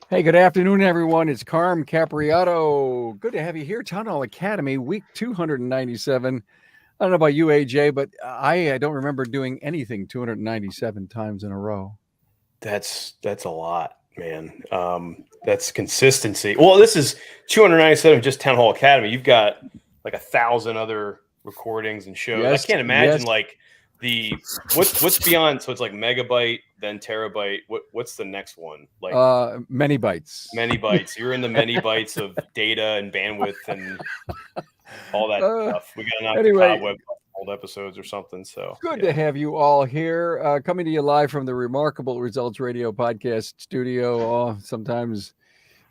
Hey, good afternoon, everyone. It's Carm Capriato. Good to have you here. Town Hall Academy, week 297. I don't know about you, AJ, but I don't remember doing anything 297 times in a row. That's a lot, man. That's consistency. Well, this is 297 just Town Hall Academy. You've got like 1,000 other recordings and shows. I Yes, can't yes. imagine like the what's beyond. So it's like megabyte, then terabyte. What's the next one? Like Many bites. many bytes. You're in the many bytes of data and bandwidth and all that Uh, stuff. We got to knock the anyway, cobweb off old episodes or something. So good to yeah. have you all here. Coming to you live from the Remarkable Results Radio podcast studio. Sometimes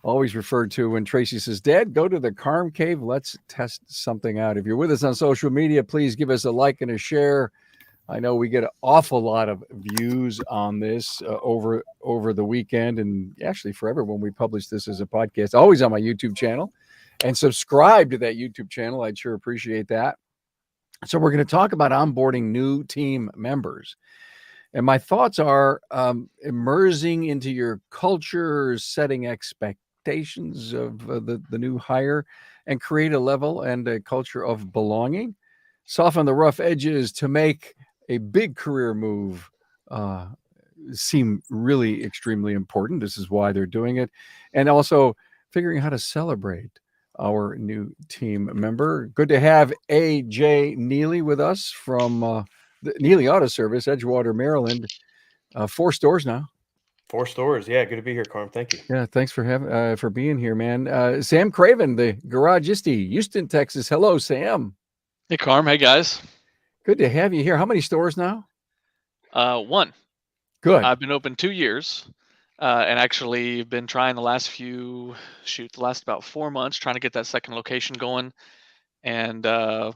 always referred to when Tracy says, Dad, go to the Carm Cave. Let's test something out. If you're with us on social media, please give us a like and a share. I know we get an awful lot of views on this over the weekend, and actually forever when we publish this as a podcast, always on my YouTube channel. And subscribe to that YouTube channel. I'd sure appreciate that. So we're going to talk about onboarding new team members. And my thoughts are immersing into your culture, setting expectations of the new hire, and create a level and a culture of belonging. Soften the rough edges to make a big career move seem really extremely important. This is why they're doing it. And also figuring how to celebrate our new team member. Good to have AJ Neely with us from the Neely Auto Service, Edgewater, Maryland. 4 stores now. 4 stores. Yeah, good to be here, Carm. Thank you. Yeah, thanks for being here, man. Sam Craven, the Garagisty, Houston, Texas. Hello, Sam. Hey, Carm. Hey, guys. Good to have you here. How many stores now? One. Good. I've been open 2 years, and actually been trying the last about 4 months, trying to get that second location going, and trying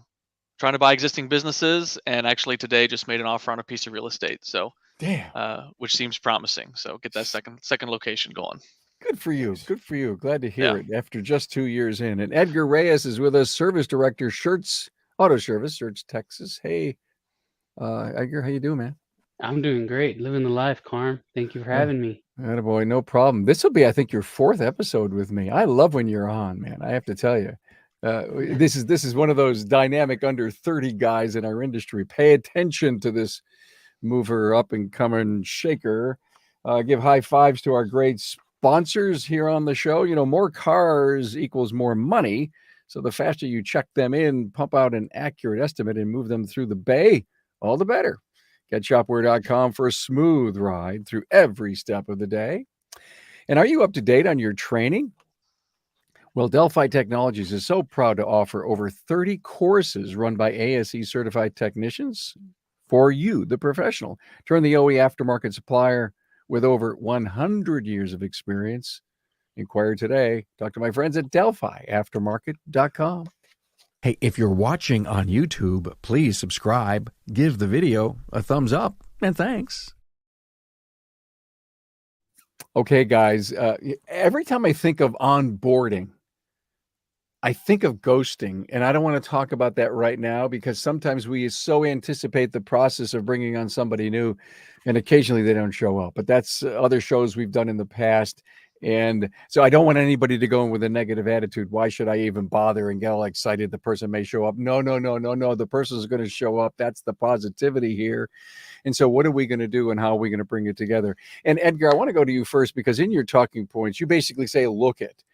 to buy existing businesses. And actually today just made an offer on a piece of real estate, so Damn. which seems promising. So get that second location going. Good for you. Nice. Good for you. Glad to hear Yeah. it after just 2 years in. And Edgar Reyes is with us, Service Director, Shirts Auto Service, Shirts, Texas. Hey, Edgar, how you doing, man? I'm doing great. Living the life, Carm. Thank you for Yeah. having me. Attaboy, no problem. This will be, I think, your 4th episode with me. I love when you're on, man. I have to tell you. This is one of those dynamic under 30 guys in our industry. Pay attention to this mover, up and coming shaker. Give high fives to our great sponsors here on the show. You know, more cars equals more money. So the faster you check them in, pump out an accurate estimate, and move them through the bay, all the better. Get shopware.com for a smooth ride through every step of the day. And are you up to date on your training? Well, Delphi Technologies is so proud to offer over 30 courses run by ASE certified technicians for you, the professional. Turn the OE aftermarket supplier with over 100 years of experience. Inquire today. Talk to my friends at DelphiAftermarket.com. Hey, if you're watching on YouTube, please subscribe, give the video a thumbs up, and thanks. Okay, guys, every time I think of onboarding, I think of ghosting, and I don't want to talk about that right now because sometimes we so anticipate the process of bringing on somebody new, and occasionally they don't show up. But that's other shows we've done in the past. And so I don't want anybody to go in with a negative attitude. Why should I even bother and get all excited? The person may show up. No. The person's going to show up. That's the positivity here. And so what are we going to do and how are we going to bring it together? And Edgar, I want to go to you first because in your talking points, you basically say, look it.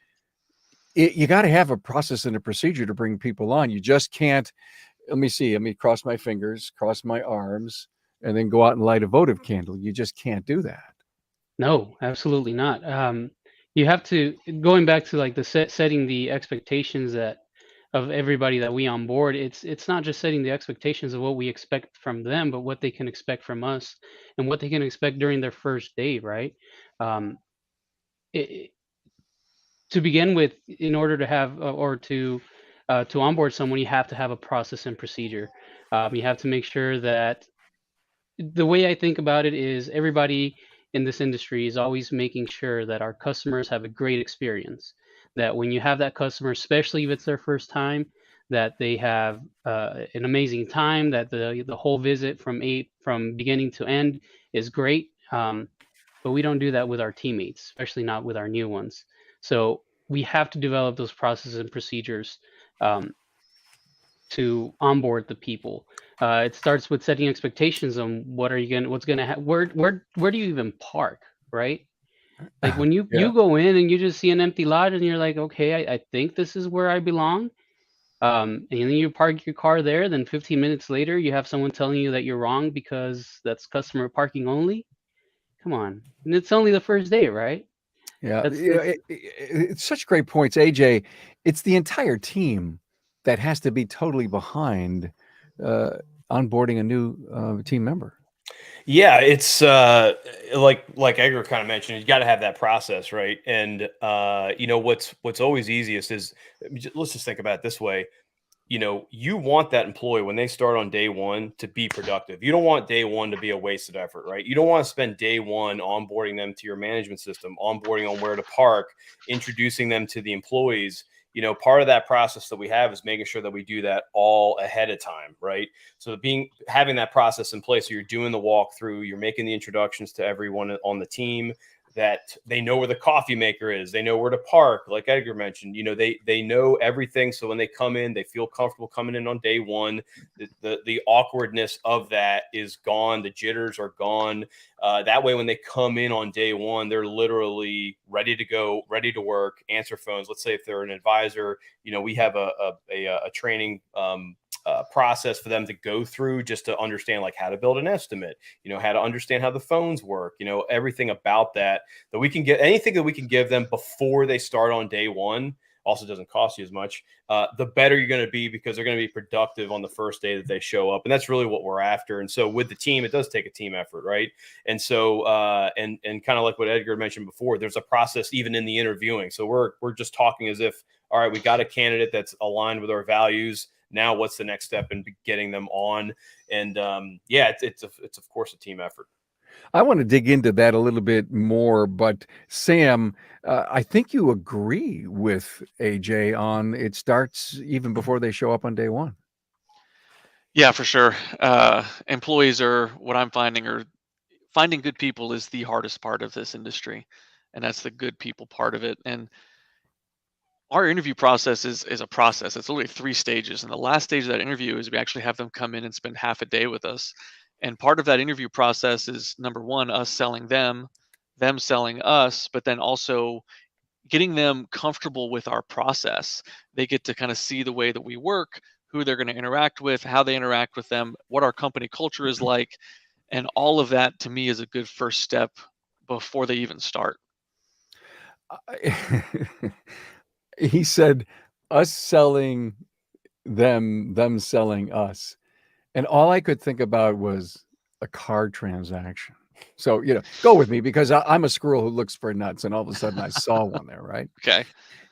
You got to have a process and a procedure to bring people on. You just can't, let me cross my fingers, cross my arms, and then go out and light a votive candle. You just can't do that. No, absolutely not. You have to, going back to like the setting the expectations that of everybody that we onboard. It's not just setting the expectations of what we expect from them, but what they can expect from us and what they can expect during their first day, right? Um, it, to begin with, in order to have or to onboard someone, you have to have a process and procedure. You have to make sure that the way I think about it is everybody in this industry is always making sure that our customers have a great experience. That when you have that customer, especially if it's their first time, that they have an amazing time. That the whole visit from beginning to end is great. but we don't do that with our teammates, especially not with our new ones. So we have to develop those processes and procedures to onboard the people. It starts with setting expectations on what's gonna where do you even park, right? Like when you Yeah. go in and you just see an empty lot and you're like, okay, I think this is where I belong. And then you park your car there. Then 15 minutes later, you have someone telling you that you're wrong because that's customer parking only. Come on, and it's only the first day, right? Yeah, That's it's such great points, AJ. It's the entire team that has to be totally behind onboarding a new team member. Yeah, it's like Edgar kind of mentioned, you got to have that process, right? And what's always easiest is, let's just think about it this way. You want that employee when they start on day one to be productive. You don't want day one to be a waste of effort, right? You don't want to spend day one onboarding them to your management system, onboarding on where to park, introducing them to the employees. Part of that process that we have is making sure that we do that all ahead of time, right? So having that process in place, so you're doing the walkthrough, you're making the introductions to everyone on the team, that they know where the coffee maker is, they know where to park, like Edgar mentioned. They know everything, so when they come in, they feel comfortable coming in on day one. The awkwardness of that is gone, the jitters are gone. That way, when they come in on day one, they're literally ready to go, ready to work, answer phones. Let's say if they're an advisor, we have a training process for them to go through, just to understand like how to build an estimate, how to understand how the phones work, everything about that we can get, anything that we can give them before they start on day one. Also doesn't cost you as much. The better you're going to be, because they're going to be productive on the first day that they show up. And that's really what we're after. And so with the team, it does take a team effort, right? And so, and kind of like what Edgar mentioned before, there's a process even in the interviewing. So we're just talking as if, all right, we got a candidate that's aligned with our values. Now what's the next step in getting them on? And it's of course a team effort. I want to dig into that a little bit more, but Sam, I think you agree with AJ on it starts even before they show up on day one. Yeah, for sure. Employees are what I'm finding good people is the hardest part of this industry, and that's the good people part of it. And our interview process is a process. It's literally 3 stages, and the last stage of that interview is we actually have them come in and spend half a day with us. And part of that interview process is, number one, us selling them selling us, but then also getting them comfortable with our process. They get to kind of see the way that we work, who they're going to interact with, how they interact with them, what our company culture is like, and all of that to me is a good first step before they even start. He said, us selling them selling us. And all I could think about was a car transaction. So, go with me, because I'm a squirrel who looks for nuts, and all of a sudden I saw one there, right? Okay.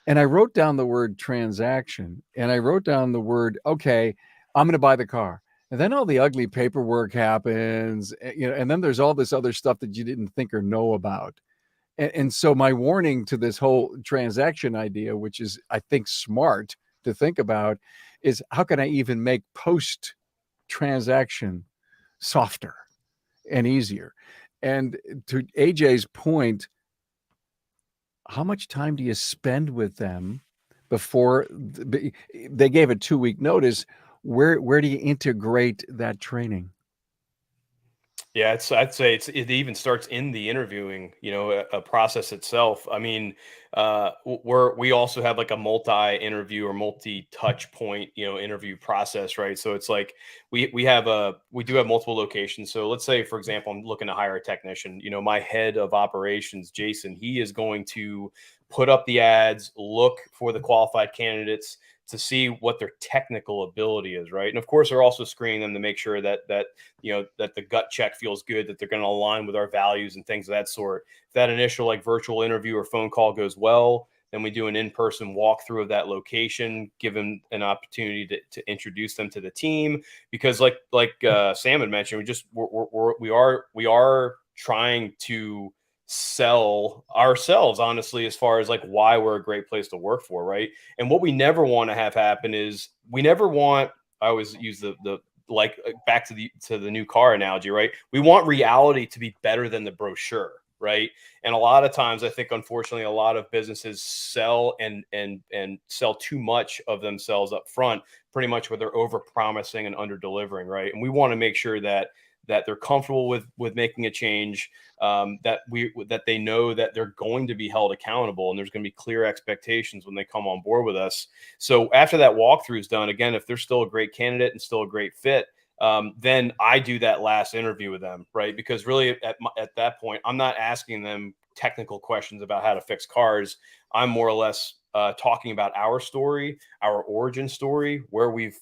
And I wrote down the word transaction, and I wrote down the word, okay, I'm going to buy the car. And then all the ugly paperwork happens, and then there's all this other stuff that you didn't think or know about. And so my warning to this whole transaction idea, which is, I think, smart to think about, is how can I even make post transaction softer and easier? And to AJ's point, how much time do you spend with them before they gave a 2-week notice? Where do you integrate that training? Yeah, I'd say it even starts in the interviewing, a process itself. I mean, we also have like a multi-interview or multi-touch point, interview process, right? So it's like we do have multiple locations. So let's say, for example, I'm looking to hire a technician. My head of operations, Jason, he is going to put up the ads, look for the qualified candidates to see what their technical ability is, right? And of course, we're also screening them to make sure that that the gut check feels good, that they're going to align with our values and things of that sort. If that initial like virtual interview or phone call goes well, then we do an in-person walkthrough of that location, give them an opportunity to introduce them to the team. Because like Sam had mentioned, we are trying to sell ourselves, honestly, as far as like why we're a great place to work for, right? And what we never want to have happen is I always use the like back to the new car analogy, right? We want reality to be better than the brochure, right? And a lot of times, I think, unfortunately, a lot of businesses sell and sell too much of themselves up front, pretty much where they're over promising and under delivering, right? And we want to make sure that they're comfortable with making a change, that they know that they're going to be held accountable, and there's going to be clear expectations when they come on board with us. So after that walkthrough is done, again, if they're still a great candidate and still a great fit, then I do that last interview with them, right? Because really at that point, I'm not asking them technical questions about how to fix cars. I'm more or less talking about our story, our origin story, where we've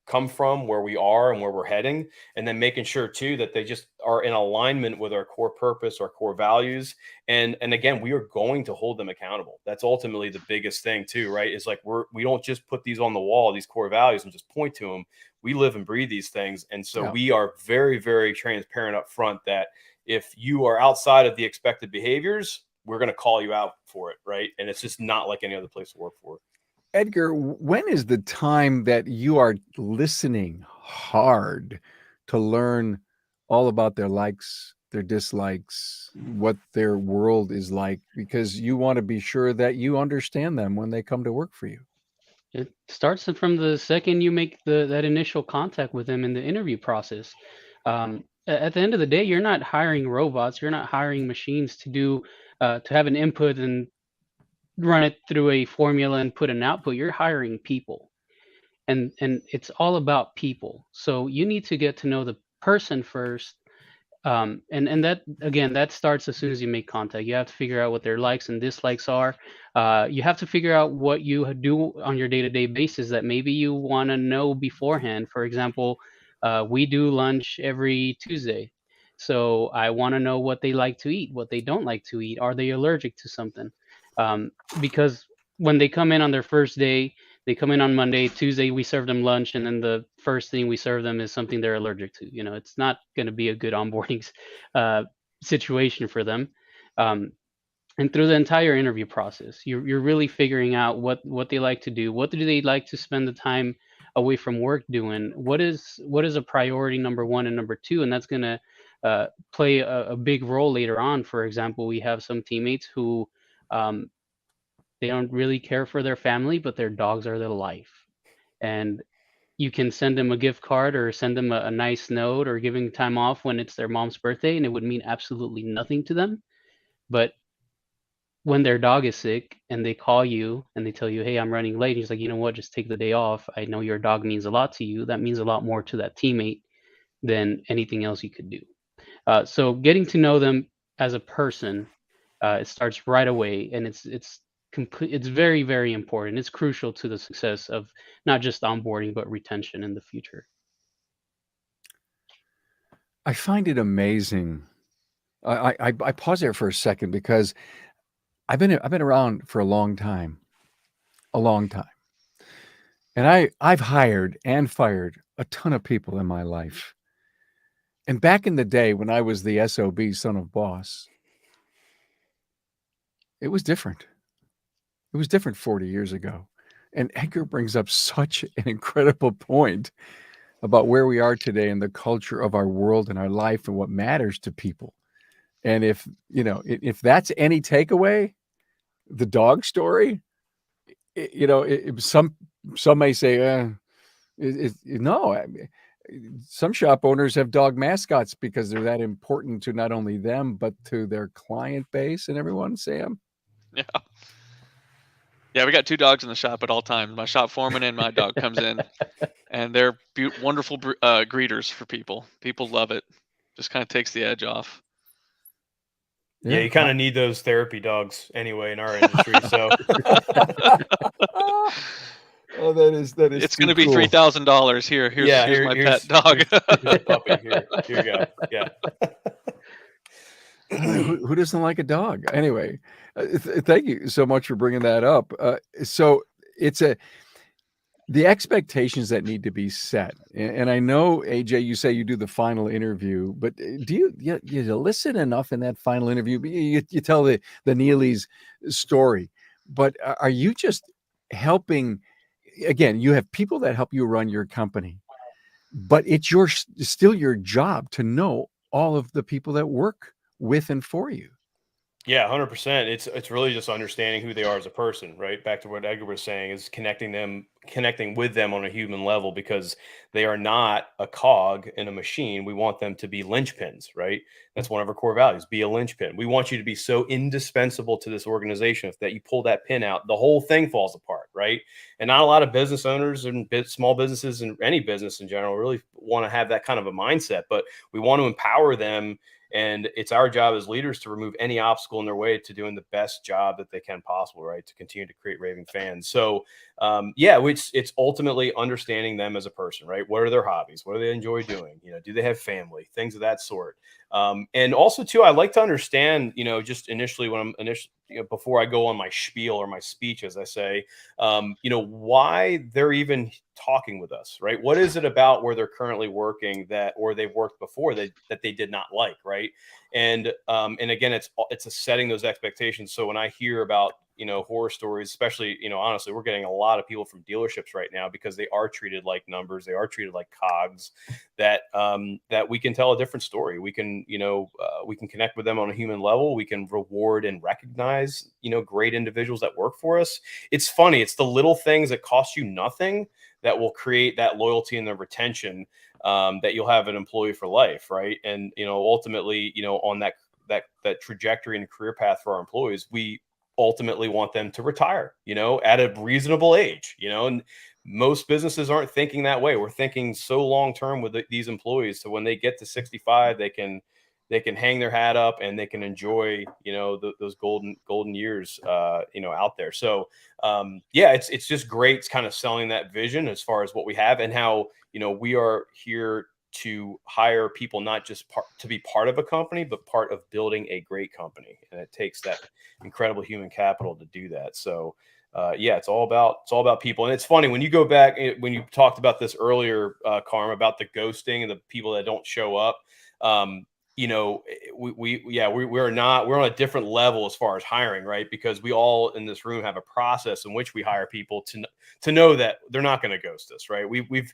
come from, where we are, and where we're heading, and then making sure too that they just are in alignment with our core purpose, our core values, and again, we are going to hold them accountable. That's ultimately the biggest thing too, right? Is like we don't just put these on the wall, these core values, and just point to them. We live and breathe these things, and so we are very, very transparent up front that if you are outside of the expected behaviors, we're going to call you out for it, right? And it's just not like any other place to work for. Edgar, when is the time that you are listening hard to learn all about their likes, their dislikes, what their world is like? Because you want to be sure that you understand them when they come to work for you. It starts from the second you make that initial contact with them in the interview process. At the end of the day, you're not hiring robots. You're not hiring machines to have an input and run it through a formula and put an output. You're hiring people, and it's all about people. So you need to get to know the person first. And that, again, that starts as soon as you make contact. You have to figure out what their likes and dislikes are. You have to figure out what you do on your day-to-day basis that maybe you want to know beforehand. For example, we do lunch every Tuesday. So I want to know what they like to eat, what they don't like to eat. Are they allergic to something? Because when they come in on their first day, they come in on Monday, Tuesday we serve them lunch, and then the first thing we serve them is something they're allergic to. It's not going to be a good onboarding situation for them. And through the entire interview process, you're really figuring out what they like to do. What do they like to spend the time away from work doing? What is a priority number one and number two? And that's going to play a big role later on. For example, we have some teammates who they don't really care for their family, but their dogs are their life. And you can send them a gift card or send them a nice note or giving time off when it's their mom's birthday, and it would mean absolutely nothing to them. But when their dog is sick and they call you and they tell you, hey, I'm running late, he's like, you know what, just take the day off. I know your dog means a lot to you. That means a lot more to that teammate than anything else you could do. So getting to know them as a person, it starts right away, and it's very, very important. It's crucial to the success of not just onboarding but retention in the future. I find it amazing. I pause there for a second because I've been around for a long time, and I've hired and fired a ton of people in my life. And back in the day when I was the SOB, son of boss, it was different. It was different 40 years ago. And Edgar brings up such an incredible point about where we are today and the culture of our world and our life and what matters to people. And if that's any takeaway, the dog story, some may say, no. Some shop owners have dog mascots because they're that important to not only them, but to their client base and everyone, Sam. Yeah. Yeah, we got two dogs in the shop at all times. My shop foreman and my dog comes in, and they're wonderful greeters for people. People love it. Just kind of takes the edge off. Yeah, you kind of need those therapy dogs anyway in our industry. So, oh, that is. It's going to be $3,000 here. Here's my pet dog. Here's puppy. Here you go. Yeah. Who doesn't like a dog? Anyway, thank you so much for bringing that up. So it's the expectations that need to be set. And I know, AJ, you say you do the final interview, but do you listen enough in that final interview? You tell the Neely's story, but are you just helping? Again, you have people that help you run your company, but it's still your job to know all of the people that work with and for you. Yeah, 100%. It's really just understanding who they are as a person, right? Back to what Edgar was saying, is connecting with them on a human level, because they are not a cog in a machine. We want them to be linchpins, right? That's one of our core values: be a linchpin. We want you to be so indispensable to this organization that you pull that pin out, the whole thing falls apart, right? And not a lot of business owners and small businesses and any business in general really want to have that kind of a mindset, but we want to empower them. And it's our job as leaders to remove any obstacle in their way to doing the best job that they can possible, right? To continue to create raving fans. So, yeah, it's ultimately understanding them as a person, right? What are their hobbies? What do they enjoy doing? Do they have family? Things of that sort. And also, too, I like to understand, just initially before I go on my spiel or my speech, as I say, why they're even talking with us, right? What is it about where they're currently working or they've worked before that they did not like, right? And again, it's a setting those expectations. So when I hear about horror stories, especially honestly, we're getting a lot of people from dealerships right now because they are treated like numbers, they are treated like cogs. That we can tell a different story. We can we can connect with them on a human level. We can reward and recognize great individuals that work for us. It's funny. It's the little things that cost you nothing that will create that loyalty and the retention, that you'll have an employee for life, right? And ultimately, on that trajectory and career path for our employees, we ultimately want them to retire, at a reasonable age, and most businesses aren't thinking that way. We're thinking so long term with these employees, so when they get to 65, they can hang their hat up and they can enjoy those golden years out there. So yeah, it's just great. It's kind of selling that vision as far as what we have and how we are here to hire people, not just to be part of a company, but part of building a great company. And it takes that incredible human capital to do that. So yeah, it's all about people. And it's funny when you go back, when you talked about this earlier, Carm, about the ghosting and the people that don't show up. We're on a different level as far as hiring, right? Because we all in this room have a process in which we hire people to know that they're not going to ghost us, right? We've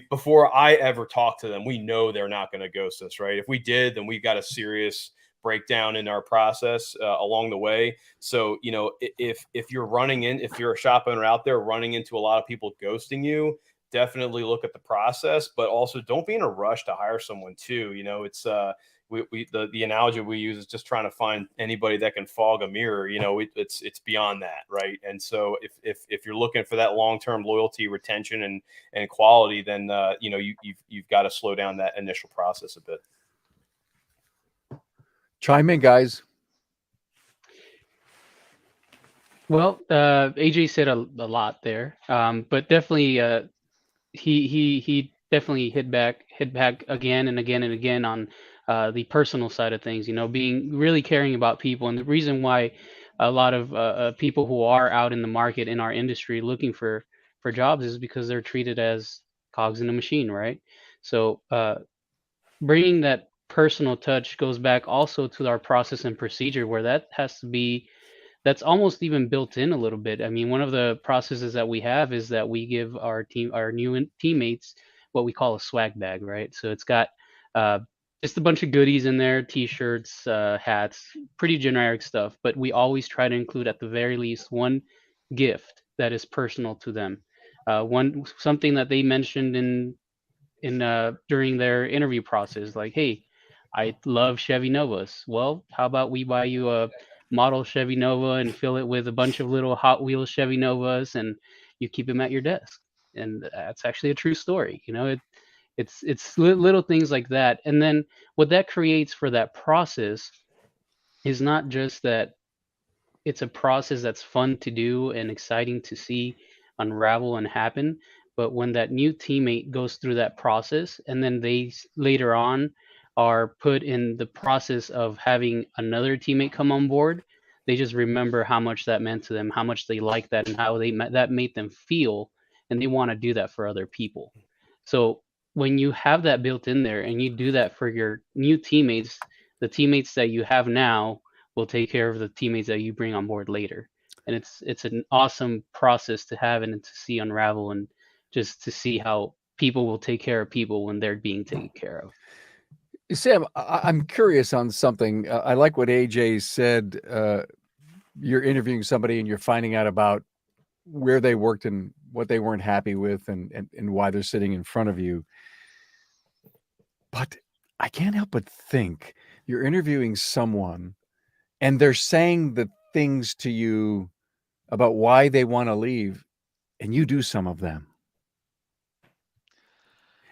before I ever talk to them, we know they're not going to ghost us, right? If we did, then we've got a serious breakdown in our process along the way. So, if you're a shop owner out there running into a lot of people ghosting you, definitely look at the process, but also don't be in a rush to hire someone too. It's the analogy we use is just trying to find anybody that can fog a mirror. It's beyond that, right? And so if you're looking for that long-term loyalty, retention, and quality, then you've got to slow down that initial process a bit. Chime in, guys. Well, AJ said a lot there, but definitely he definitely hit back again and again and again on the personal side of things. Being really caring about people, and the reason why a lot of people who are out in the market in our industry looking for jobs is because they're treated as cogs in a machine, right? So bringing that personal touch goes back also to our process and procedure, where that's almost even built in a little bit. I mean, one of the processes that we have is that we give our new teammates what we call a swag bag, right? So it's got uh, just a bunch of goodies in there, t-shirts, hats, pretty generic stuff, but we always try to include at the very least one gift that is personal to them. Something that they mentioned in during their interview process, like, hey, I love Chevy Novas. Well, how about we buy you a model Chevy Nova and fill it with a bunch of little Hot Wheels Chevy Novas, and you keep them at your desk. And that's actually a true story. It's little things like that. And then what that creates for that process is not just that it's a process that's fun to do and exciting to see unravel and happen. But when that new teammate goes through that process and then later on are put in the process of having another teammate come on board, they just remember how much that meant to them, how much they liked that, and how that made them feel, and they want to do that for other people. So when you have that built in there and you do that for your new teammates, the teammates that you have now will take care of the teammates that you bring on board later. And it's an awesome process to have and to see unravel, and just to see how people will take care of people when they're being taken care of. Sam, I'm curious on something. I like what AJ said. You're interviewing somebody and you're finding out about where they worked and what they weren't happy with and why they're sitting in front of you. But I can't help but think you're interviewing someone and they're saying the things to you about why they want to leave, and you do some of them.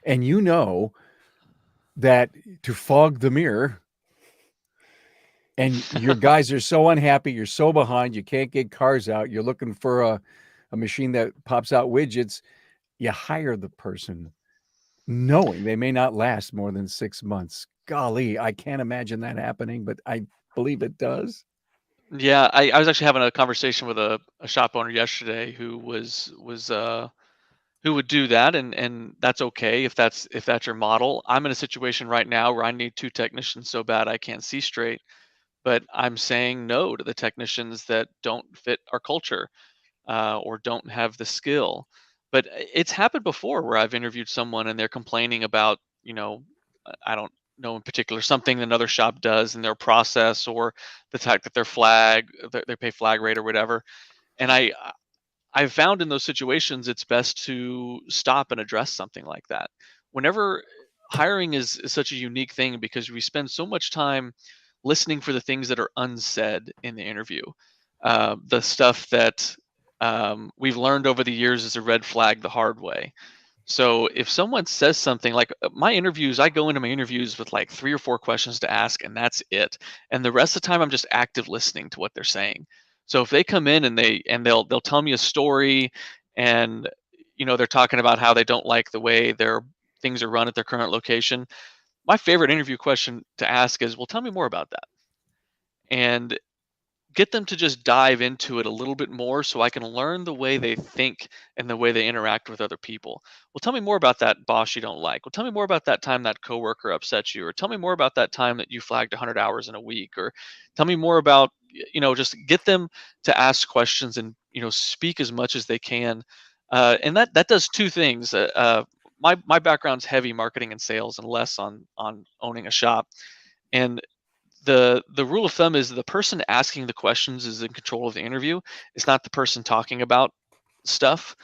And you know that to fog the mirror, and your guys are so unhappy, you're so behind, you can't get cars out, you're looking for a machine that pops out widgets, you hire the person knowing they may not last more than 6 months. Golly, I can't imagine that happening, but I believe it does. Yeah, I was actually having a conversation with a shop owner yesterday who who would do that, and that's okay if that's your model. I'm in a situation right now where I need 2 technicians so bad I can't see straight, but I'm saying no to the technicians that don't fit our culture, or don't have the skill. But it's happened before where I've interviewed someone and they're complaining about, I don't know in particular, something another shop does in their process, or the fact that they pay flag rate or whatever. And I've found in those situations it's best to stop and address something like that. Whenever hiring is such a unique thing because we spend so much time listening for the things that are unsaid in the interview, the stuff that we've learned over the years is a red flag the hard way. So if someone says something like my interviews, I go into my interviews with like 3 or 4 questions to ask, and that's it. And the rest of the time, I'm just active listening to what they're saying. So if they come in and they'll tell me a story, and they're talking about how they don't like the way their things are run at their current location. My favorite interview question to ask is, "Well, tell me more about that." And get them to just dive into it a little bit more so I can learn the way they think and the way they interact with other people. Well, tell me more about that boss you don't like. Well, tell me more about that time that coworker upset you, or tell me more about that time that you flagged 100 hours in a week, or tell me more about, just get them to ask questions and, speak as much as they can. And that does 2 things. My background's heavy marketing and sales and less on owning a shop. And the rule of thumb is the person asking the questions is in control of the interview. It's not the person talking about stuff.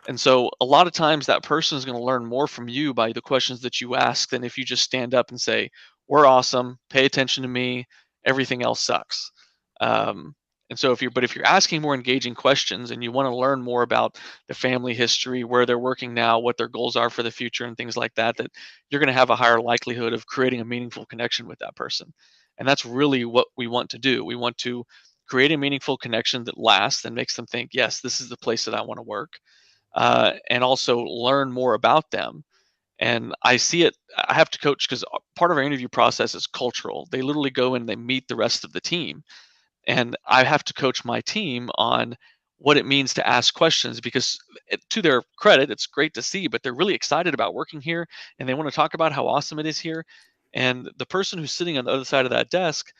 And so a lot of times that person is going to learn more from you by the questions that you ask than if you just stand up and say, "We're awesome, pay attention to me, everything else sucks." And so if you're asking more engaging questions and you want to learn more about the family history, where they're working now, what their goals are for the future, and things like that, that you're going to have a higher likelihood of creating a meaningful connection with that person. And that's really what we want to do. We want to create a meaningful connection that lasts and makes them think, yes, this is the place that I want to work, and also learn more about them. And I see it, I have to coach because part of our interview process is cultural. They literally go and they meet the rest of the team. And I have to coach my team on what it means to ask questions because, to their credit, it's great to see, but they're really excited about working here and they want to talk about how awesome it is here. And the person who's sitting on the other side of that desk,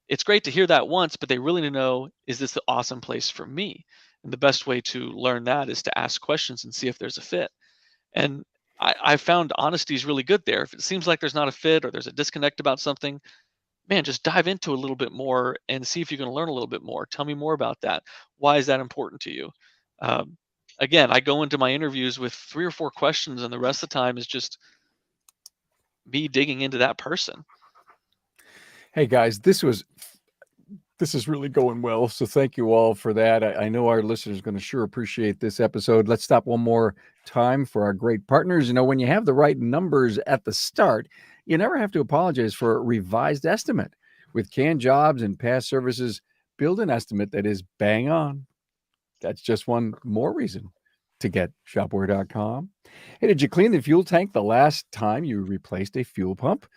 it's great to hear that once, but they really need to know, is this the awesome place for me? And the best way to learn that is to ask questions and see if there's a fit. And I found honesty is really good there. If it seems like there's not a fit or there's a disconnect about something, man, just dive into a little bit more and see if you can learn a little bit more. Tell me more about that. Why is that important to you? Um, Again, I go into my interviews with 3 or 4 questions, and the rest of the time is just me digging into that person. Hey guys, this is really going well. So thank you all for that. I know our listeners are going to sure appreciate this episode. Let's stop one more time for our great partners. When you have the right numbers at the start, you never have to apologize for a revised estimate. With canned jobs and past services, build an estimate that is bang on. That's just one more reason to get shopware.com. Hey, did you clean the fuel tank the last time you replaced a fuel pump?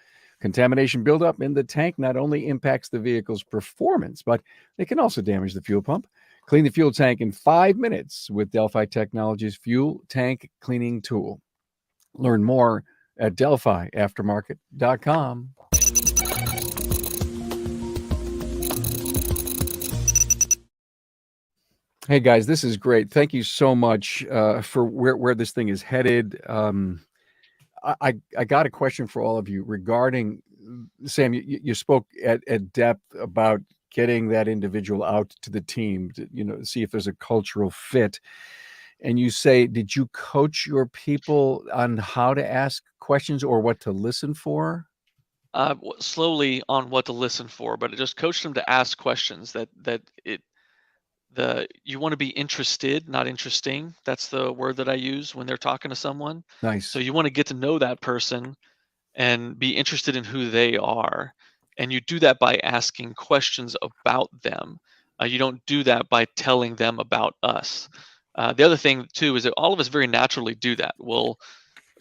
Contamination buildup in the tank not only impacts the vehicle's performance, but it can also damage the fuel pump. Clean the fuel tank in 5 minutes with Delphi Technologies Fuel Tank Cleaning Tool. Learn more at delphiaftermarket.com. Hey guys, this is great. Thank you so much for where this thing is headed. I got a question for all of you regarding Sam. You spoke at depth about getting that individual out to the team to, see if there's a cultural fit. And you say, did you coach your people on how to ask questions or what to listen for? Slowly on what to listen for, but it just coached them to ask questions you want to be interested, not interesting. That's the word that I use when they're talking to someone. Nice. So you want to get to know that person and be interested in who they are. And you do that by asking questions about them. You don't do that by telling them about us. The other thing too is that all of us very naturally do that. We'll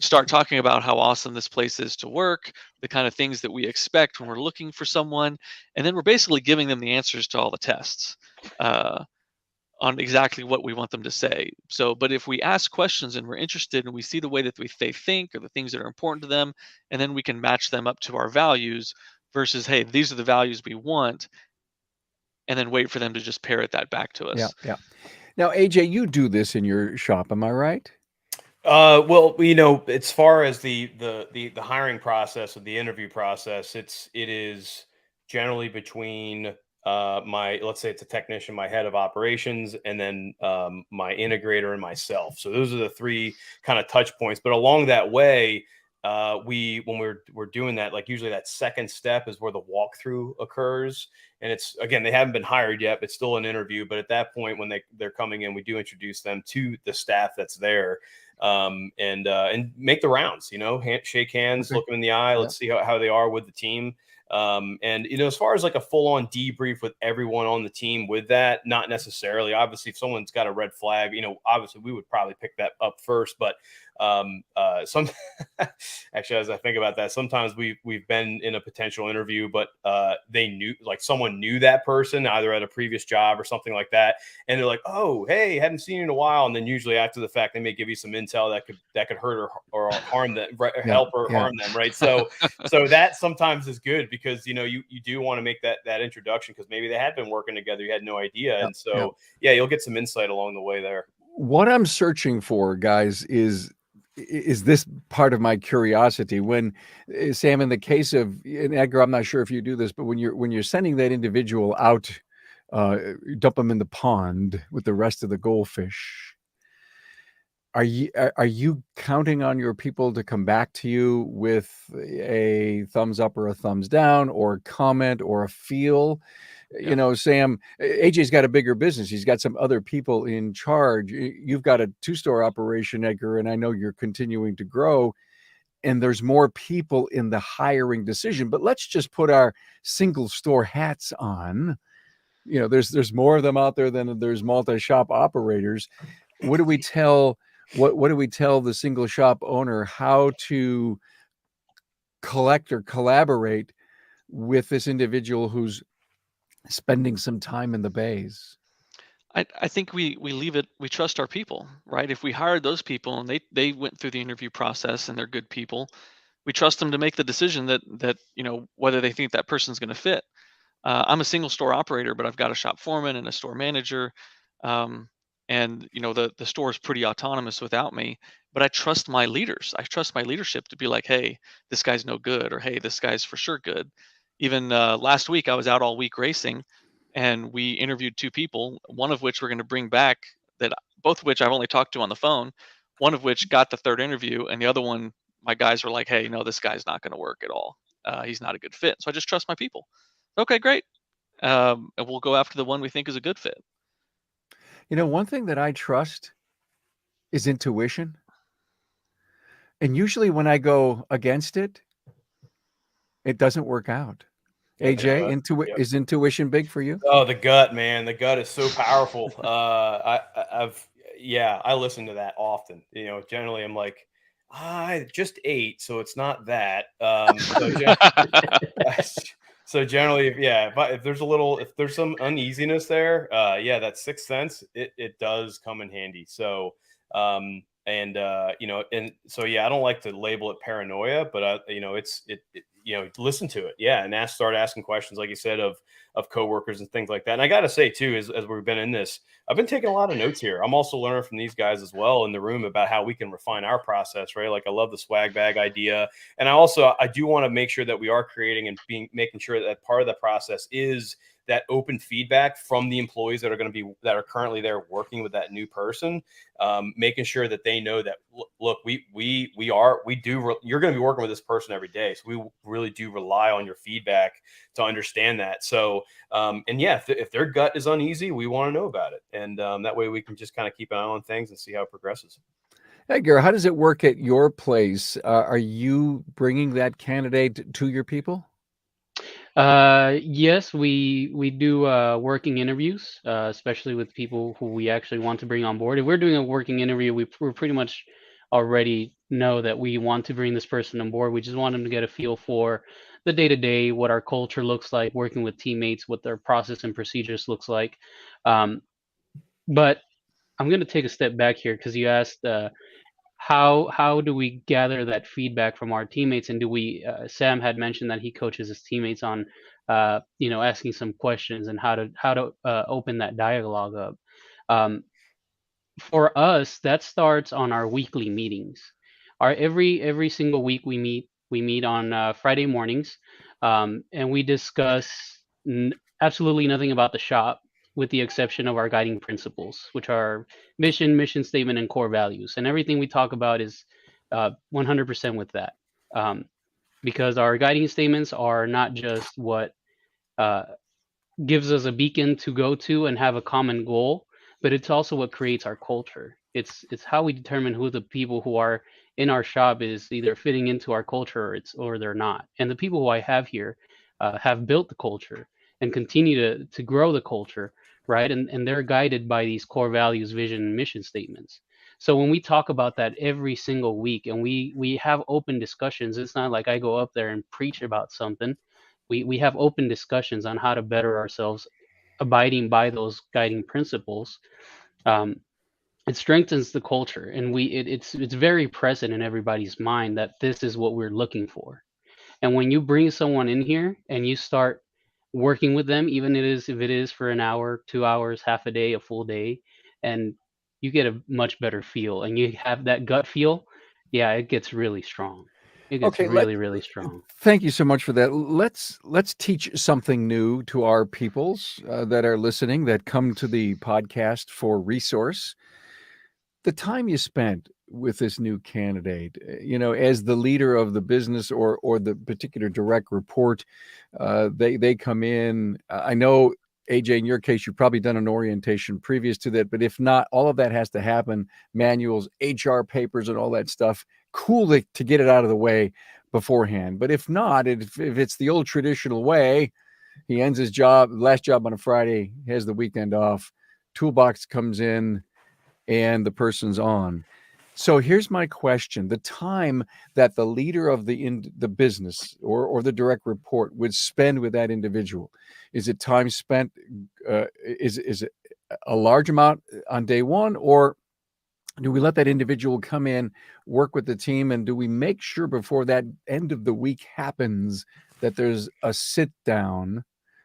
start talking about how awesome this place is to work, the kind of things that we expect when we're looking for someone, and then we're basically giving them the answers to all the tests on exactly what we want them to say. So, but if we ask questions and we're interested and we see the way that they think or the things that are important to them, and then we can match them up to our values versus, hey, these are the values we want, and then wait for them to just parrot that back to us. Yeah. Now, AJ, you do this in your shop, am I right? Well, as far as the hiring process or the interview process, it is generally between let's say it's a technician, my head of operations, and then my integrator and myself. So those are the three kind of touch points. But along that way, when we're doing that, like usually that second step is where the walkthrough occurs. And it's, again, they haven't been hired yet, but still an interview. But at that point, when they're coming in, we do introduce them to the staff that's there. And make the rounds, shake hands, look them in the eye. Let's see how they are with the team. And as far as like a full on debrief with everyone on the team with that, not necessarily. Obviously, if someone's got a red flag, obviously we would probably pick that up first. But some actually, as I think about that, sometimes we've been in a potential interview, but they knew, like someone knew that person either at a previous job or something like that, and they're like, "Oh, hey, hadn't seen you in a while." And then usually after the fact, they may give you some intel that could hurt or harm them, right, help or harm them, right? So that sometimes is good because you do want to make that introduction because maybe they had been working together, you had no idea, and so you'll get some insight along the way there. What I'm searching for, guys, is this part of my curiosity. When Sam, in the case of, and Edgar, I'm not sure if you do this, but when you're sending that individual out, dump them in the pond with the rest of the goldfish, are you counting on your people to come back to you with a thumbs up or a thumbs down or a comment or a feel? Sam, AJ's got a bigger business. He's got some other people in charge. You've got a 2-store operation, Edgar, and I know you're continuing to grow, and there's more people in the hiring decision. But let's just put our single store hats on. There's more of them out there than there's multi-shop operators. What do we tell the single shop owner how to collect or collaborate with this individual who's spending some time in the bays? I think we leave it, we trust our people, right? If we hired those people and they went through the interview process and they're good people, we trust them to make the decision that whether they think that person's going to fit. I'm a single store operator, but I've got a shop foreman and a store manager. And the store is pretty autonomous without me, but I trust my leaders. I trust my leadership to be like, hey, this guy's no good, or hey, this guy's for sure good. Even last week, I was out all week racing, and we interviewed 2 people, one of which we're going to bring back, both of which I've only talked to on the phone, one of which got the 3rd interview, and the other one, my guys were like, hey, no, this guy's not going to work at all. He's not a good fit. So I just trust my people. Okay, great. And we'll go after the one we think is a good fit. One thing that I trust is intuition. And usually when I go against it, it doesn't work out. AJ, is intuition big for you? Oh, the gut, man. The gut is so powerful. I listen to that often. Generally I'm like, I just ate, so it's not that. So generally, if there's some uneasiness there, that 6th sense, it does come in handy. So, and so, I don't like to label it paranoia, but listen to it. Yeah. And start asking questions, like you said, of coworkers and things like that. And I got to say too, as we've been in this, I've been taking a lot of notes here. I'm also learning from these guys as well in the room about how we can refine our process, right? Like I love the swag bag idea. And I do want to make sure that we are creating and making sure that part of the process is that open feedback from the employees that are currently there working with that new person, making sure that they know that, look, you're going to be working with this person every day. So we really do rely on your feedback to understand that. So, and yeah, if their gut is uneasy, we want to know about it. And that way we can just kind of keep an eye on things and see how it progresses. Hey, Gary, how does it work at your place? Are you bringing that candidate to your people? Yes, we do working interviews, especially with people who we actually want to bring on board. If we're doing a working interview, we're pretty much already know that we want to bring this person on board. We just want them to get a feel for the day-to-day, what our culture looks like, working with teammates, what their process and procedures looks like. But I'm going to take a step back here because you asked how do we gather that feedback from our teammates, and do we Sam had mentioned that he coaches his teammates on asking some questions and how to open that dialogue up. For us, that starts on our weekly meetings. Our every single week we meet on Friday mornings, and we discuss absolutely nothing about the shop, with the exception of our guiding principles, which are mission statement, and core values. And everything we talk about is 100% with that, because our guiding statements are not just what uh, gives us a beacon to go to and have a common goal, but it's also what creates our culture. It's how we determine who the people who are in our shop is either fitting into our culture, or they're not. And the people who I have here have built the culture and continue to grow the culture, right? And they're guided by these core values, vision, and mission statements. So when we talk about that every single week, and we have open discussions, it's not like I go up there and preach about something. We have open discussions on how to better ourselves, abiding by those guiding principles. um, it strengthens the culture, and it's very present in everybody's mind that this is what we're looking for. And when you bring someone in here and you start working with them, even if it is for an hour, 2 hours, half a day, a full day, and you get a much better feel, and you have that gut feel, yeah, it gets really strong. It gets Okay, really strong. thank you so much for that. Let's teach something new to our peoples that are listening, that come to the podcast for resource. The time you spent with this new candidate, as the leader of the business, or the particular direct report, they come in. I know, AJ, in your case, you've probably done an orientation previous to that, but if not, all of that has to happen: manuals, HR papers, and all that stuff. Cool to get it out of the way beforehand. But if not, if it's the old traditional way, he ends his last job on a Friday, has the weekend off, toolbox comes in, and the person's on. So here's my question: the time that the leader of the business, or the direct report, would spend with that individual, is it time spent? Is it a large amount on day one, or do we let that individual come in, work with the team, and do we make sure before that end of the week happens that there's a sit down?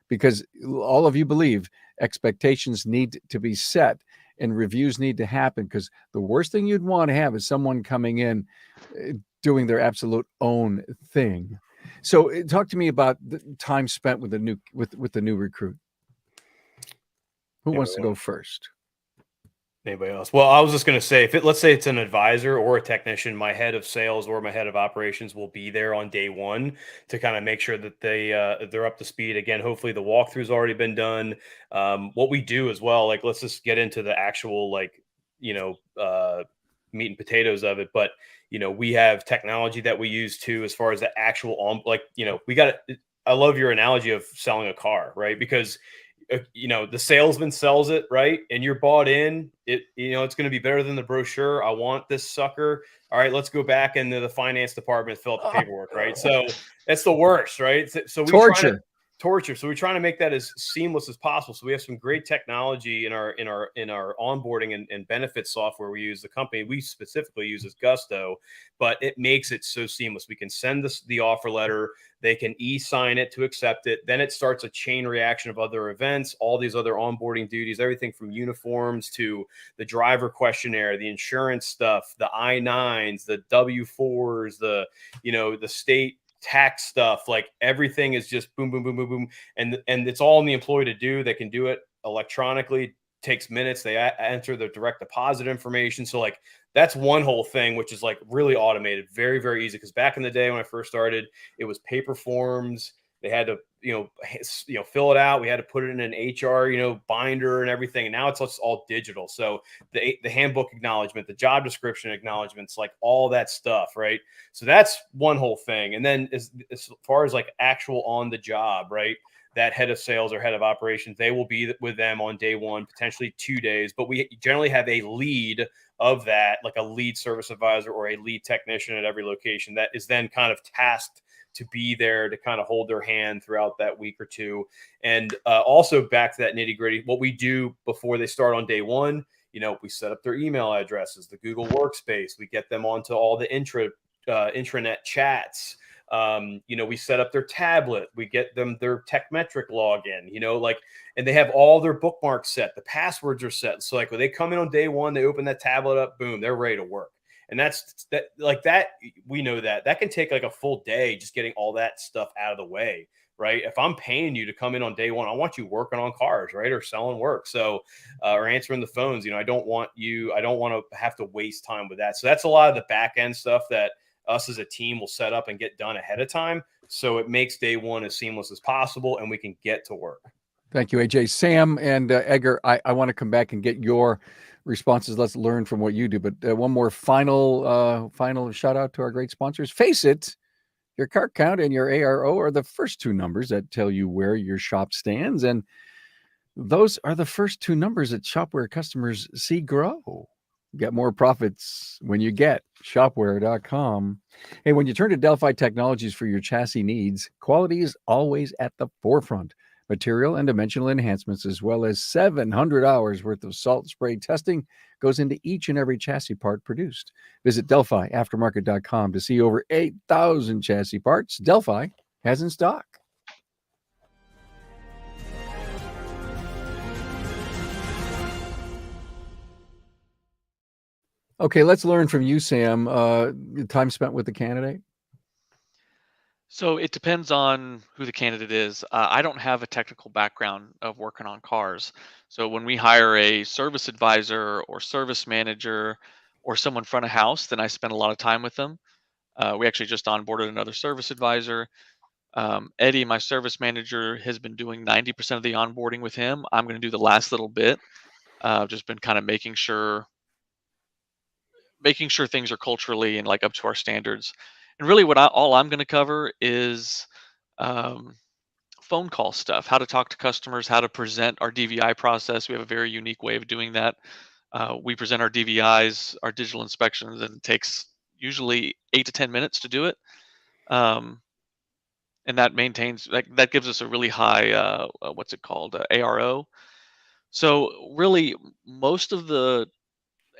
Because all of you believe expectations need to be set and reviews need to happen, because the worst thing you'd want to have is someone coming in doing their absolute own thing. So talk to me about the time spent with the new recruit. Who wants to go first? Anybody else? Well, I was just going to say, let's say it's an advisor or a technician, my head of sales or my head of operations will be there on day one to kind of make sure that they're up to speed. Again, hopefully the walkthrough's already been done. What we do as well, like, let's just get into the actual, meat and potatoes of it. But, we have technology that we use too, as far as the actual, I love your analogy of selling a car, right? Because the salesman sells it, right? And you're bought in it's going to be better than the brochure. I want this sucker. All right, let's go back into the finance department, fill out the paperwork, right? So that's the worst, right? So we Torture. torture. So we're trying to make that as seamless as possible. So we have some great technology in our onboarding and benefit software we use. The company we specifically use is Gusto, but it makes it so seamless. We can send the offer letter, they can e-sign it to accept it. Then it starts a chain reaction of other events, all these other onboarding duties, everything from uniforms to the driver questionnaire, the insurance stuff, the I-9s, the W-4s, the state tax stuff. Like everything is just boom, boom, boom, boom, boom. And it's all in the employee to do. They can do it electronically, takes minutes. They enter the direct deposit information. So like that's one whole thing, which is like really automated, very, very easy. Because back in the day when I first started, it was paper forms. They had to, fill it out. We had to put it in an HR, binder and everything. And now it's all digital. So the handbook acknowledgement, the job description acknowledgements, like all that stuff, right? So that's one whole thing. And then as far as like actual on the job, right? That head of sales or head of operations, they will be with them on day one, potentially 2 days. But we generally have a lead of that, like a lead service advisor or a lead technician at every location that is then kind of tasked to be there to kind of hold their hand throughout that week or two. And also back to that nitty gritty, what we do before they start on day one, we set up their email addresses, the Google Workspace, we get them onto all the intranet chats. We set up their tablet, we get them their TechMetric login, and they have all their bookmarks set, the passwords are set. So like when they come in on day one, they open that tablet up, boom, they're ready to work. And that's that. We know that can take like a full day just getting all that stuff out of the way, right? If I'm paying you to come in on day one, I want you working on cars, right? Or selling work. So, or answering the phones, I don't want to have to waste time with that. So that's a lot of the back end stuff that us as a team will set up and get done ahead of time. So it makes day one as seamless as possible and we can get to work. Thank you, AJ. Sam and Edgar, I want to come back and get your responses. Let's learn from what you do. But one more final shout out to our great sponsors. Face it, your cart count and your ARO are the first two numbers that tell you where your shop stands. And those are the first two numbers that shopware customers see grow. Get more profits when you get shopware.com. Hey, when you turn to Delphi Technologies for your chassis needs, quality is always at the forefront. Material and dimensional enhancements, as well as 700 hours worth of salt spray testing, goes into each and every chassis part produced. Visit DelphiAftermarket.com to see over 8,000 chassis parts Delphi has in stock. Okay, let's learn from you, Sam. Time spent with the candidate? So it depends on who the candidate is. I don't have a technical background of working on cars. So when we hire a service advisor or service manager or someone front of house, then I spend a lot of time with them. We actually just onboarded another service advisor. Eddie, my service manager, has been doing 90% of the onboarding with him. I'm going to do the last little bit. Just been kind of making sure things are culturally and like up to our standards. And really all I'm going to cover is phone call stuff, how to talk to customers, how to present our DVI process. We have a very unique way of doing that. We present our DVIs, our digital inspections, and it takes usually 8 to 10 minutes to do it. And that that gives us a really high, what's it called, ARO. So really most of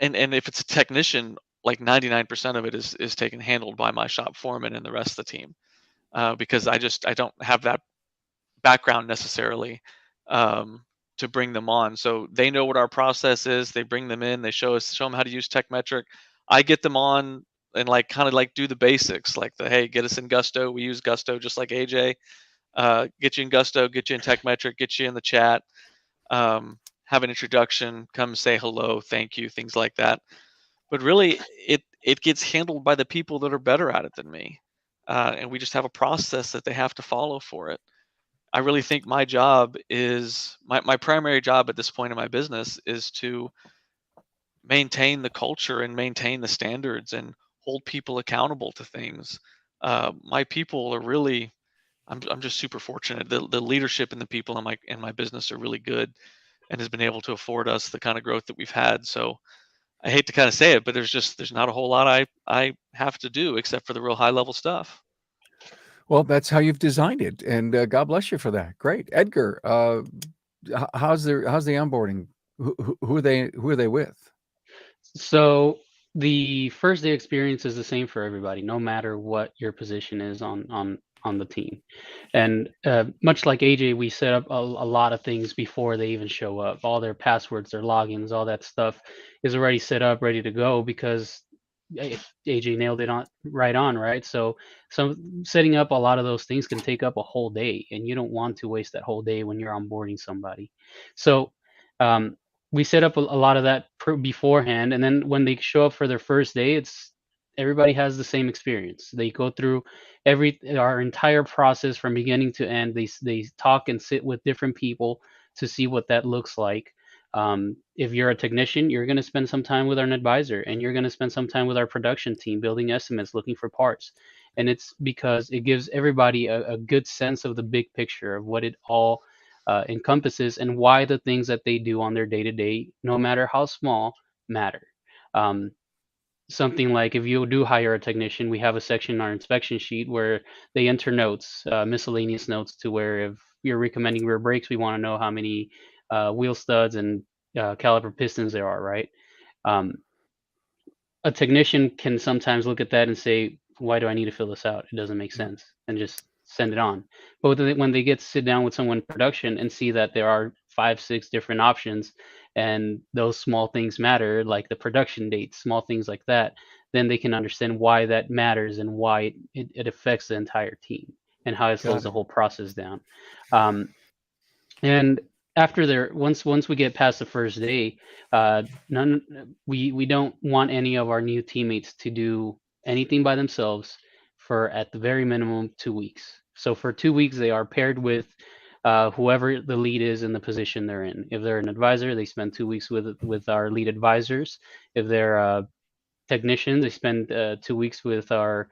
and if it's a technician, like 99% of it is handled by my shop foreman and the rest of the team, because I don't have that background necessarily to bring them on. So they know what our process is. They bring them in. They show them how to use TechMetric. I get them on and kind of do the basics, like hey, get us in Gusto. We use Gusto just like AJ. Get you in Gusto, get you in TechMetric, get you in the chat. Have an introduction, come say hello, thank you, things like that. But really, it gets handled by the people that are better at it than me, and we just have a process that they have to follow for it. I really think my job is my primary job at this point in my business is to maintain the culture and maintain the standards and hold people accountable to things. My people are really, I'm just super fortunate. The leadership and the people in my business are really good, and has been able to afford us the kind of growth that we've had. So I hate to kind of say it, but there's not a whole lot I have to do except for the real high level stuff. Well, that's how you've designed it, and God bless you for that. Great, Edgar. How's the onboarding? Who are they with? So the first day experience is the same for everybody, no matter what your position is on the team. And much like AJ, we set up a lot of things before they even show up. All their passwords, their logins, all that stuff is already set up, ready to go because AJ nailed it on right. So setting up a lot of those things can take up a whole day, and you don't want to waste that whole day when you're onboarding somebody. So um, we set up a lot of that beforehand, and then when they show up for their first day, it's everybody has the same experience. They go through our entire process from beginning to end. They talk and sit with different people to see what that looks like. If you're a technician, you're going to spend some time with an advisor, and you're going to spend some time with our production team building estimates, looking for parts. And it's because it gives everybody a good sense of the big picture of what it all encompasses and why the things that they do on their day to day, no matter how small, matter. Um, Something like if you do hire a technician, we have a section in our inspection sheet where they enter notes, miscellaneous notes, to where if you're recommending rear brakes, we want to know how many wheel studs and caliper pistons there are, right? Um, a technician can sometimes look at that and say, why do I need to fill this out? It doesn't make sense, and just send it on. But when they get to sit down with someone in production and see that there are 5, 6 different options, and those small things matter, like the production date, small things like that, then they can understand why that matters and why it affects the entire team and how it Got slows the it. whole process down. Um, and after once we get past the first day, none we don't want any of our new teammates to do anything by themselves for at the very minimum 2 weeks. So for 2 weeks, they are paired with whoever the lead is in the position they're in. If they're an advisor, they spend 2 weeks with our lead advisors. If they're technicians. They spend 2 weeks with our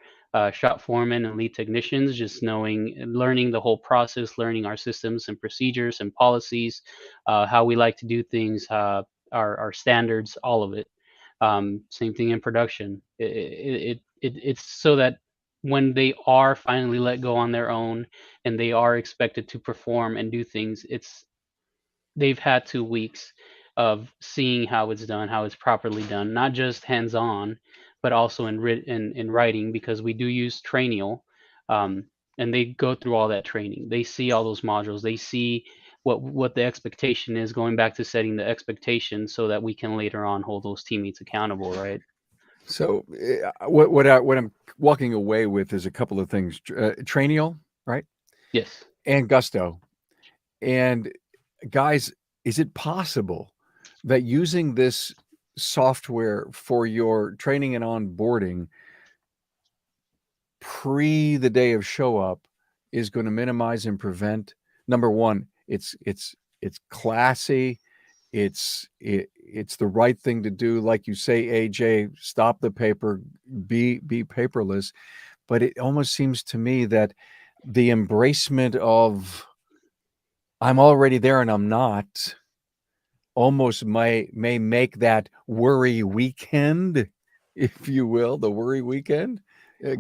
shop foremen and lead technicians, just learning the whole process, learning our systems and procedures and policies, how we like to do things, our standards, all of it. Same thing in production. It's so that when they are finally let go on their own and they are expected to perform and do things, they've had 2 weeks of seeing how it's done, how it's properly done, not just hands on, but also in writing, because we do use Trainial, um, and they go through all that training. They see all those modules. They see what the expectation is, going back to setting the expectation so that we can later on hold those teammates accountable, right? So what I'm walking away with is a couple of things: Trainial, right, Yes. and Gusto. And guys, is it possible that using this software for your training and onboarding pre the day of show up is going to minimize and prevent? Number one, it's classy, it's the right thing to do. Like you say, AJ, stop the paper, be paperless. But it almost seems to me that the embracement of I'm already there and I'm not almost may make that worry weekend, if you will, the worry weekend,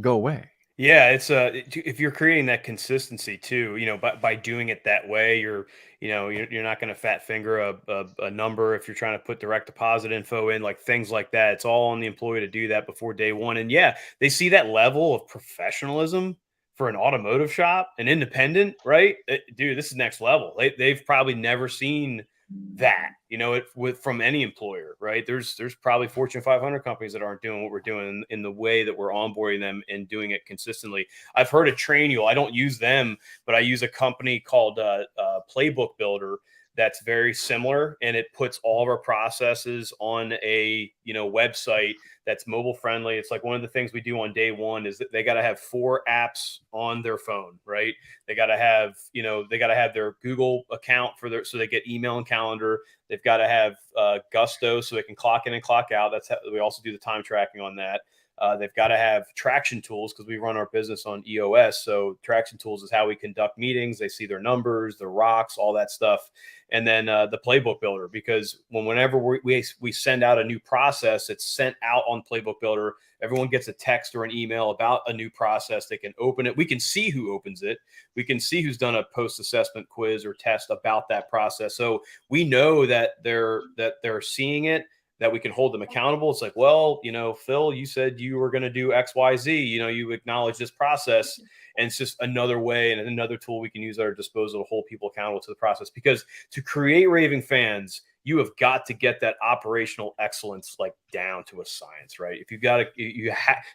go away. Yeah, it's if you're creating that consistency too, by doing it that way, you're not going to fat finger a number if you're trying to put direct deposit info in, like things like that. It's all on the employee to do that before day one. And yeah, they see that level of professionalism for an automotive shop, an independent, right? Dude, this is next level. They've probably never seen that, from any employer, right? There's probably Fortune 500 companies that aren't doing what we're doing in the way that we're onboarding them and doing it consistently. I've heard of Trainial. I don't use them, but I use a company called Playbook Builder that's very similar, and it puts all of our processes on a website that's mobile friendly. It's like one of the things we do on day one is that they got to have 4 apps on their phone, right? They got to have their Google account so they get email and calendar. They've got to have Gusto so they can clock in and clock out. That's how we also do the time tracking on that. They've got to have traction tools because we run our business on EOS. So traction tools is how we conduct meetings. They see their numbers, their rocks, all that stuff. And then the Playbook Builder, because whenever we send out a new process, it's sent out on Playbook Builder. Everyone gets a text or an email about a new process. They can open it. We can see who opens it. We can see who's done a post-assessment quiz or test about that process. So we know that they're seeing it, that we can hold them accountable. It's like, well, Phil, you said you were going to do X, Y, Z. You acknowledge this process, and it's just another way and another tool we can use at our disposal to hold people accountable to the process. Because to create raving fans, you have got to get that operational excellence like down to a science, right? If you've got to,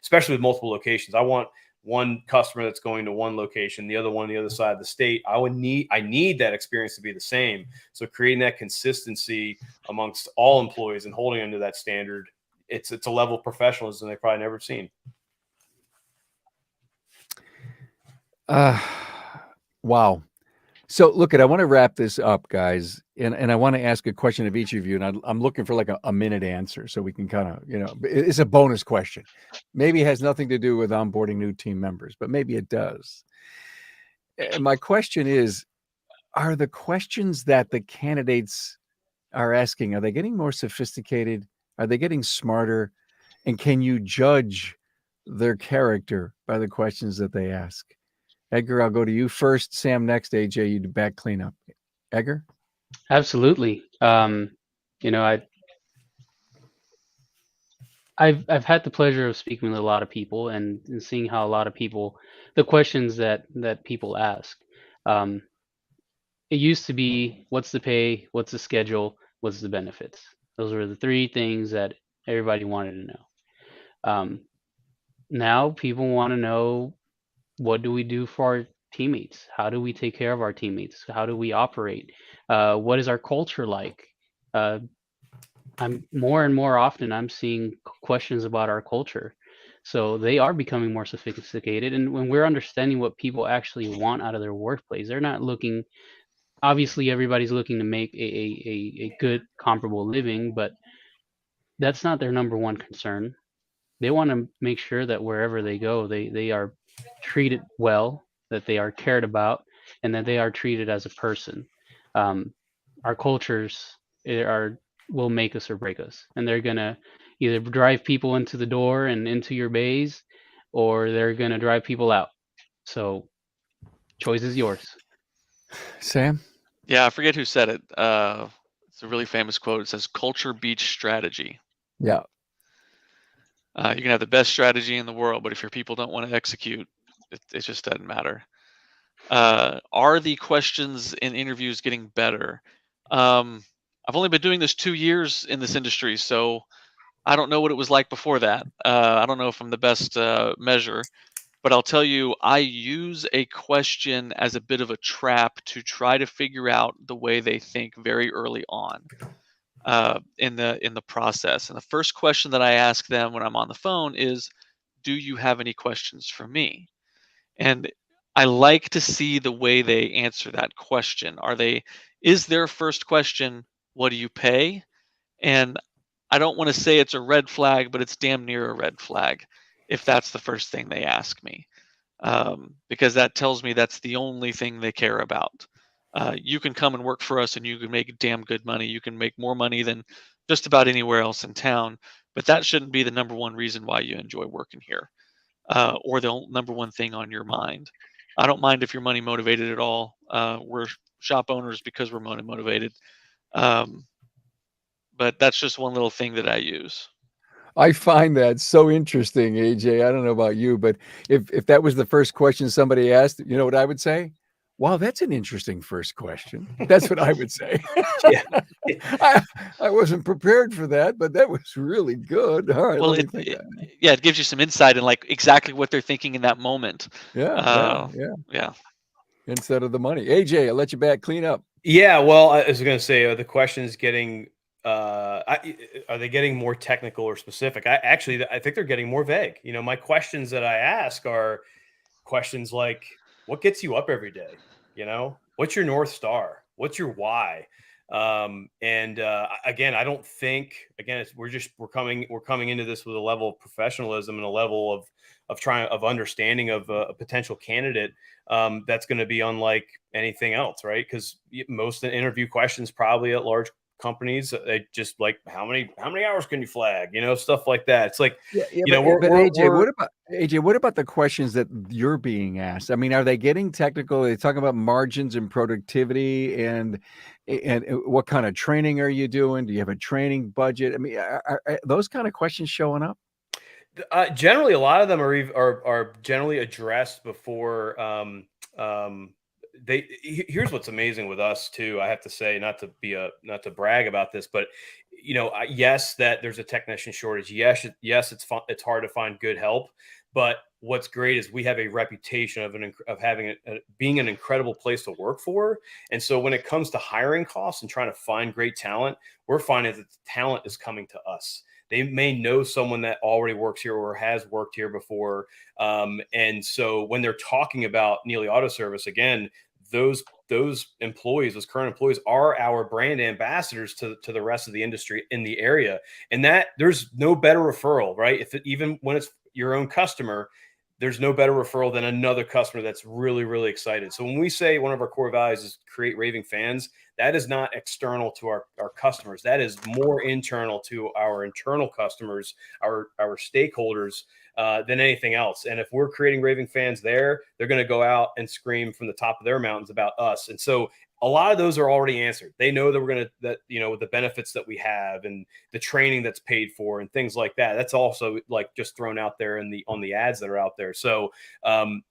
especially with multiple locations. I want one customer that's going to one location, the other one on the other side of the state. I need that experience to be the same. So creating that consistency amongst all employees and holding them to that standard, it's a level of professionalism they've probably never seen. Wow. So look, I want to wrap this up, guys, and I want to ask a question of each of you, and I'm looking for like a minute answer so we can kind of, it's a bonus question. Maybe it has nothing to do with onboarding new team members, but maybe it does. And my question is, are the questions that the candidates are asking, are they getting more sophisticated? Are they getting smarter? And can you judge their character by the questions that they ask? Edgar, I'll go to you first. Sam next. AJ, you do back cleanup. Edgar? Absolutely. I've had the pleasure of speaking with a lot of people and seeing how a lot of people, the questions that people ask. It used to be, what's the pay? What's the schedule? What's the benefits? Those were the three things that everybody wanted to know. Now people want to know, what do we do for our teammates? How do we take care of our teammates? How do we operate? What is our culture like? I'm more and more often I'm seeing questions about our culture. So they are becoming more sophisticated. And when we're understanding what people actually want out of their workplace, they're not looking, obviously everybody's looking to make a good comparable living, but that's not their number one concern. They want to make sure that wherever they go, they are treated well, that they are cared about, and that they are treated as a person. Our cultures will make us or break us, and they're gonna either drive people into the door and into your bays, or they're gonna drive people out. So, choice is yours. Sam? Yeah, I forget who said it. It's a really famous quote. It says, "Culture beats strategy." Yeah. You can have the best strategy in the world, but if your people don't want to execute, it just doesn't matter. Are the questions in interviews getting better? I've only been doing this 2 years in this industry, so I don't know what it was like before that. I don't know if I'm the best measure, but I'll tell you, I use a question as a bit of a trap to try to figure out the way they think very early on. In the process. And the first question that I ask them when I'm on the phone is, do you have any questions for me? And I like to see the way they answer that question. Is their first question, what do you pay? And I don't want to say it's a red flag, but it's damn near a red flag if that's the first thing they ask me, because that tells me that's the only thing they care about. You can come and work for us and you can make damn good money. You can make more money than just about anywhere else in town, but that shouldn't be the number one reason why you enjoy working here, or the number one thing on your mind. I don't mind if you're money motivated at all. We're shop owners because we're money motivated. But that's just one little thing that I use. I find that so interesting, AJ. I don't know about you, but if that was the first question somebody asked, you know what I would say? Wow, that's an interesting first question. That's what I would say. Yeah. I wasn't prepared for that, but that was really good. All right, Well, let me think. it gives you some insight in like exactly what they're thinking in that moment. Yeah. Instead of the money. AJ, I'll let you back clean up. Yeah, well, I was going to say, are the questions getting are they getting more technical or specific? I think they're getting more vague. My questions that I ask are questions like, what gets you up every day? What's your North Star? What's your why? Again, I don't think, again, we're coming into this with a level of professionalism and a level of understanding of a potential candidate that's going to be unlike anything else, right? Because most of the interview questions probably at large companies, they just like, how many hours can you flag, stuff like that. It's like, but AJ, what about the questions that you're being asked? I mean, are they getting technical? Are they talking about margins and productivity, and what kind of training are you doing? Do you have a training budget? I mean, are those kind of questions showing up? Generally, a lot of them are generally addressed before. Here's what's amazing with us too. I have to say, not to brag about this, but yes, that there's a technician shortage. Yes, it's hard to find good help. But what's great is we have a reputation of having being an incredible place to work for. And so when it comes to hiring costs and trying to find great talent, we're finding that the talent is coming to us. They may know someone that already works here or has worked here before. And so when they're talking about Neely Auto Service, again, those employees, those current employees, are our brand ambassadors to the rest of the industry in the area. And that there's no better referral, right? Even when it's your own customer, there's no better referral than another customer that's really, really excited. So when we say one of our core values is create raving fans, that is not external to our customers. That is more internal to our internal customers, our stakeholders, than anything else. And if we're creating raving fans there, they're going to go out and scream from the top of their mountains about us. And so a lot of those are already answered. They know that the benefits that we have and the training that's paid for and things like that. That's also like just thrown out there on the ads that are out there. So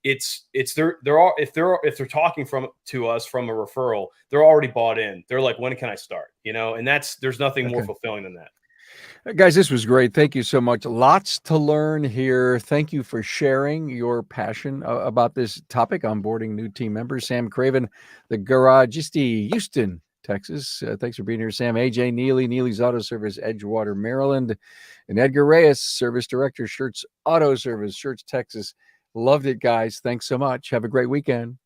if they're talking to us from a referral, they're already bought in. They're like, when can I start? And there's nothing more fulfilling than that. Guys, this was great. Thank you so much. Lots to learn here. Thank you for sharing your passion about this topic, onboarding new team members. Sam Craven, the Garagisti, Houston, Texas. Thanks for being here, Sam. AJ Neely, Neely's Auto Service, Edgewater, Maryland. And Edgar Reyes, Service Director, Shirts Auto Service, Shirts, Texas. Loved it, guys. Thanks so much. Have a great weekend.